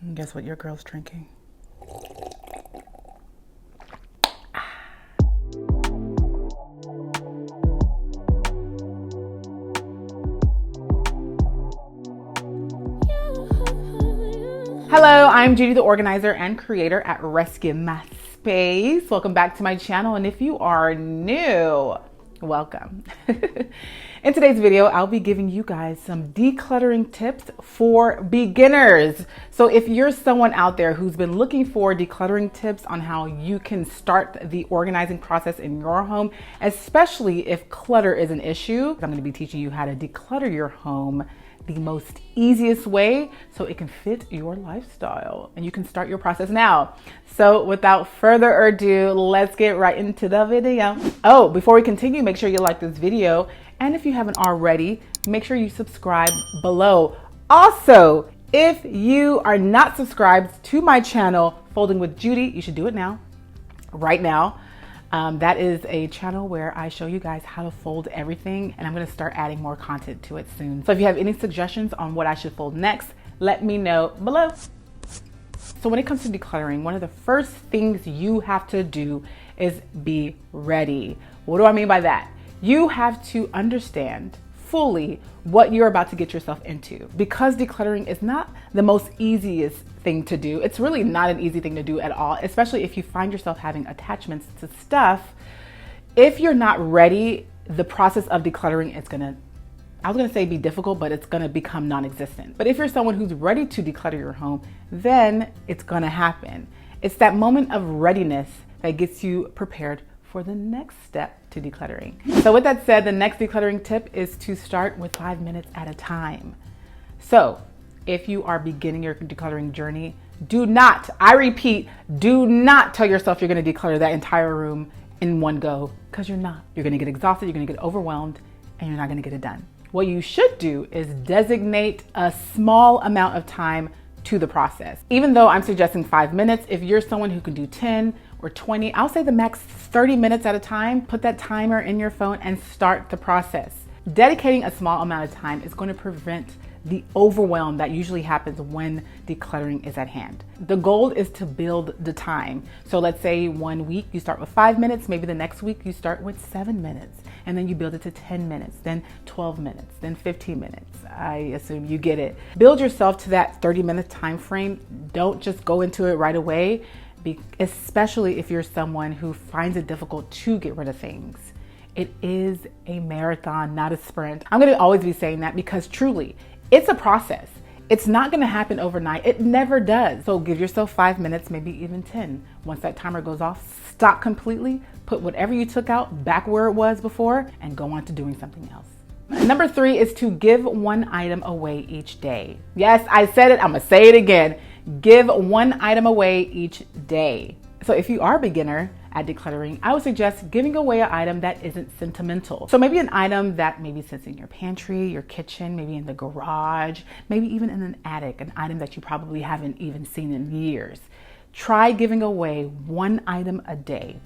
And guess what your girl's drinking? Hello, I'm Judi, the organizer and creator at Rescue My Space. Welcome back to my channel, and if you are new, welcome. In today's video, I'll be giving you guys some decluttering tips for beginners. So if you're someone out there who's been looking for decluttering tips on how you can start the organizing process in your home, especially if clutter is an issue, I'm going to be teaching you how to declutter your home the most easiest way so it can fit your lifestyle and you can start your process now. So without further ado, let's get right into the video. Oh, before we continue, make sure you like this video. And if you haven't already, make sure you subscribe below. Also, if you are not subscribed to my channel, Folding with Judi, you should do it now, right now. That is a channel where I show you guys how to fold everything, and I'm going to start adding more content to it soon. So if you have any suggestions on what I should fold next, let me know below. So when it comes to decluttering, one of the first things you have to do is be ready. What do I mean by that? You have to understand fully what you're about to get yourself into. Because decluttering is not the most easiest thing to do. It's really not an easy thing to do at all, especially if you find yourself having attachments to stuff. If you're not ready, the process of decluttering is I was gonna say be difficult, but it's gonna become non-existent. But if you're someone who's ready to declutter your home, then it's gonna happen. It's that moment of readiness that gets you prepared for the next step to decluttering. So with that said, the next decluttering tip is to start with 5 minutes at a time. So if you are beginning your decluttering journey, do not, I repeat, do not tell yourself you're gonna declutter that entire room in one go, because you're not. You're gonna get exhausted, you're gonna get overwhelmed, and you're not gonna get it done. What you should do is designate a small amount of time to the process. Even though I'm suggesting 5 minutes, if you're someone who can do 10 or 20, I'll say the max 30 minutes at a time. Put that timer in your phone and start the process. Dedicating a small amount of time is going to prevent the overwhelm that usually happens when decluttering is at hand. The goal is to build the time. So let's say 1 week you start with 5 minutes, maybe the next week you start with 7 minutes, and then you build it to 10 minutes, then 12 minutes, then 15 minutes. I assume you get it. Build yourself to that 30-minute time frame. Don't just go into it right away, especially if you're someone who finds it difficult to get rid of things. It is a marathon, not a sprint. I'm going to always be saying that because truly, it's a process. It's not going to happen overnight. It never does. So give yourself 5 minutes, maybe even 10. Once that timer goes off, stop completely, put whatever you took out back where it was before, and go on to doing something else. Number 3 is to give one item away each day. Yes, I said it. I'm going to say it again. Give one item away each day. So if you are a beginner at decluttering, I would suggest giving away an item that isn't sentimental. So maybe an item that maybe sits in your pantry, your kitchen, maybe in the garage, maybe even in an attic, an item that you probably haven't even seen in years. Try giving away one item a day.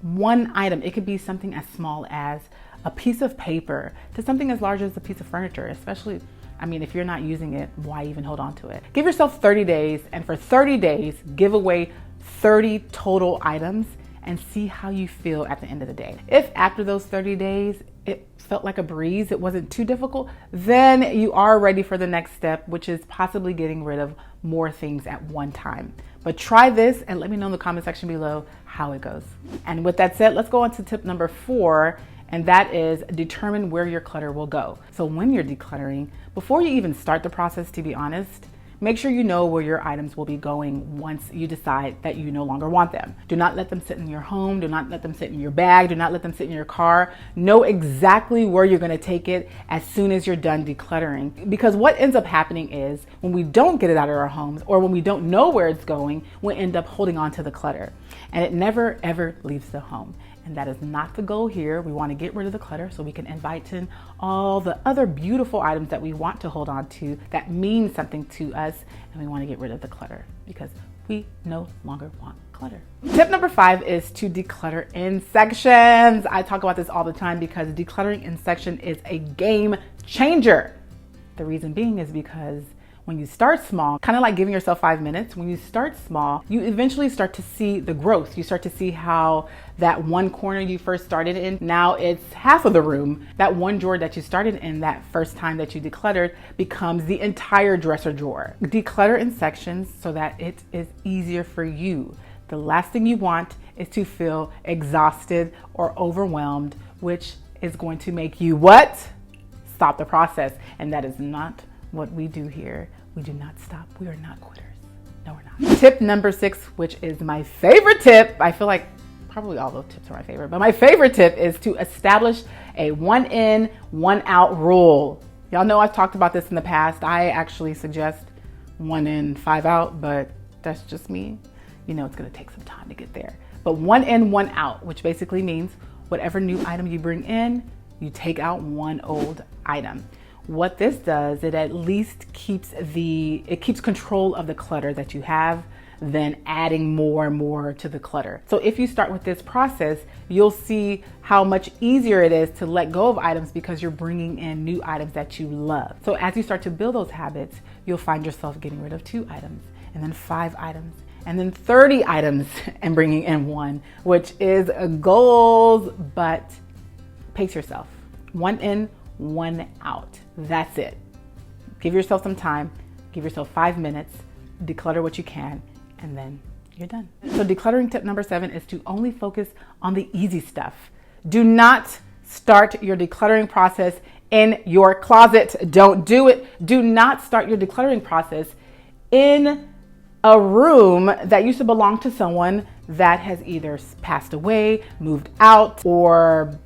One item. It could be something as small as a piece of paper to something as large as a piece of furniture, especially, if you're not using it, why even hold on to it? Give yourself 30 days, and for 30 days, give away 30 total items and see how you feel at the end of the day. If after those 30 days, it felt like a breeze, it wasn't too difficult, then you are ready for the next step, which is possibly getting rid of more things at one time. But try this and let me know in the comment section below how it goes. And with that said, let's go on to tip number 4. And that is determine where your clutter will go. So when you're decluttering, before you even start the process, to be honest, make sure you know where your items will be going once you decide that you no longer want them. Do not let them sit in your home. Do not let them sit in your bag. Do not let them sit in your car. Know exactly where you're going to take it as soon as you're done decluttering. Because what ends up happening is when we don't get it out of our homes, or when we don't know where it's going, we end up holding on to the clutter. And it never, ever leaves the home. And that is not the goal here. We want to get rid of the clutter so we can invite in all the other beautiful items that we want to hold on to that mean something to us. And we want to get rid of the clutter because we no longer want clutter. Tip number 5 is to declutter in sections. I talk about this all the time because decluttering in section is a game changer. The reason being is because when you start small, kind of like giving yourself 5 minutes, when you start small, you eventually start to see the growth. You start to see how that one corner you first started in, now it's half of the room. That one drawer that you started in that first time that you decluttered becomes the entire dresser drawer. Declutter in sections so that it is easier for you. The last thing you want is to feel exhausted or overwhelmed, which is going to make you what? Stop the process. And that is not what we do here. We do not stop. We are not quitters. No, we're not. Tip number 6, which is my favorite tip. I feel like probably all those tips are my favorite, but my favorite tip is to establish a 1 in, 1 out rule. Y'all know I've talked about this in the past. I actually suggest 1 in, 5 out, but that's just me. You know, it's gonna take some time to get there. But 1 in, 1 out, which basically means whatever new item you bring in, you take out one old item. What this does, it at least keeps control of the clutter that you have than adding more and more to the clutter. So if you start with this process, you'll see how much easier it is to let go of items because you're bringing in new items that you love. So as you start to build those habits, you'll find yourself getting rid of 2 items and then 5 items and then 30 items and bringing in 1, which is goals, but pace yourself. 1 in, 1 out. That's it. Give yourself some time, give yourself 5 minutes, declutter what you can, and then you're done. So decluttering tip number 7 is to only focus on the easy stuff. Do not start your decluttering process in your closet. Don't do it. Do not start your decluttering process in a room that used to belong to someone that has either passed away, moved out, or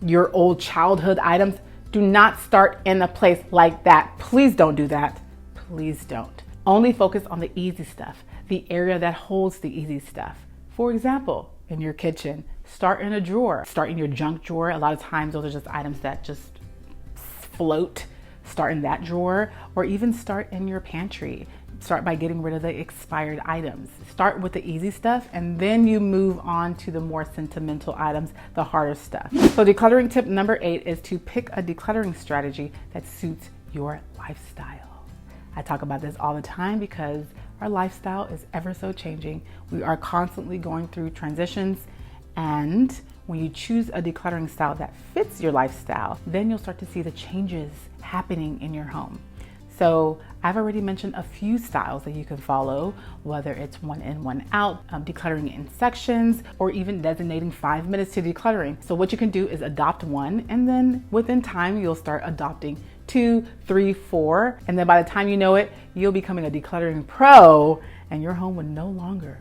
your old childhood items. Do not start in a place like that. Please don't do that. Please don't. Only focus on the easy stuff, the area that holds the easy stuff. For example, in your kitchen, start in a drawer. Start in your junk drawer. A lot of times those are just items that just float. Start in that drawer, or even start in your pantry. Start by getting rid of the expired items. Start with the easy stuff, and then you move on to the more sentimental items, the harder stuff. So decluttering tip number 8 is to pick a decluttering strategy that suits your lifestyle. I talk about this all the time because our lifestyle is ever so changing. We are constantly going through transitions, and when you choose a decluttering style that fits your lifestyle, then you'll start to see the changes happening in your home. So I've already mentioned a few styles that you can follow, whether it's 1 in, 1 out, decluttering in sections, or even designating 5 minutes to decluttering. So what you can do is adopt one, and then within time, you'll start adopting 2, 3, 4. And then by the time you know it, you'll be becoming a decluttering pro, and your home would no longer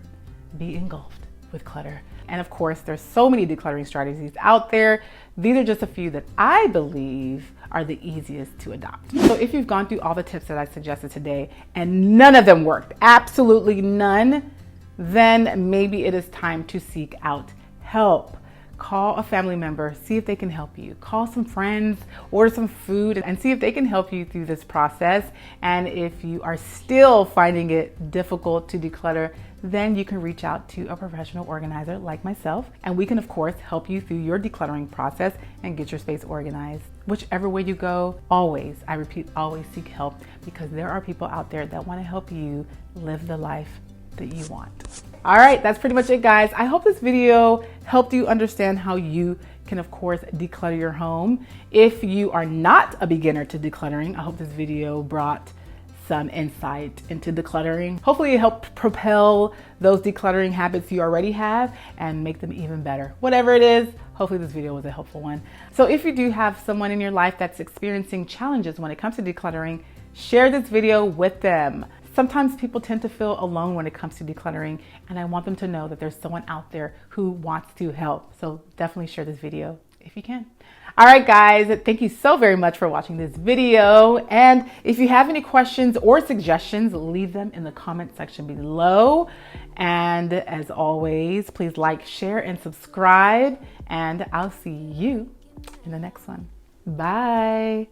be engulfed with clutter. And of course, there's so many decluttering strategies out there. These are just a few that I believe are the easiest to adopt. So if you've gone through all the tips that I suggested today and none of them worked, absolutely none, then maybe it is time to seek out help. Call a family member, see if they can help you. Call some friends, order some food, and see if they can help you through this process. And if you are still finding it difficult to declutter, then you can reach out to a professional organizer like myself, and we can of course help you through your decluttering process and get your space organized. Whichever way you go, always, I repeat, always seek help, because there are people out there that want to help you live the life that you want. All right, that's pretty much it, guys. I hope this video helped you understand how you can of course declutter your home. If you are not a beginner to decluttering, I hope this video brought some insight into decluttering. Hopefully it helped propel those decluttering habits you already have and make them even better. Whatever it is, hopefully this video was a helpful one. So if you do have someone in your life that's experiencing challenges when it comes to decluttering, share this video with them. Sometimes people tend to feel alone when it comes to decluttering, and I want them to know that there's someone out there who wants to help. So definitely share this video if you can. All right, guys, thank you so very much for watching this video. And if you have any questions or suggestions, leave them in the comment section below. And as always, please like, share, and subscribe. And I'll see you in the next one. Bye.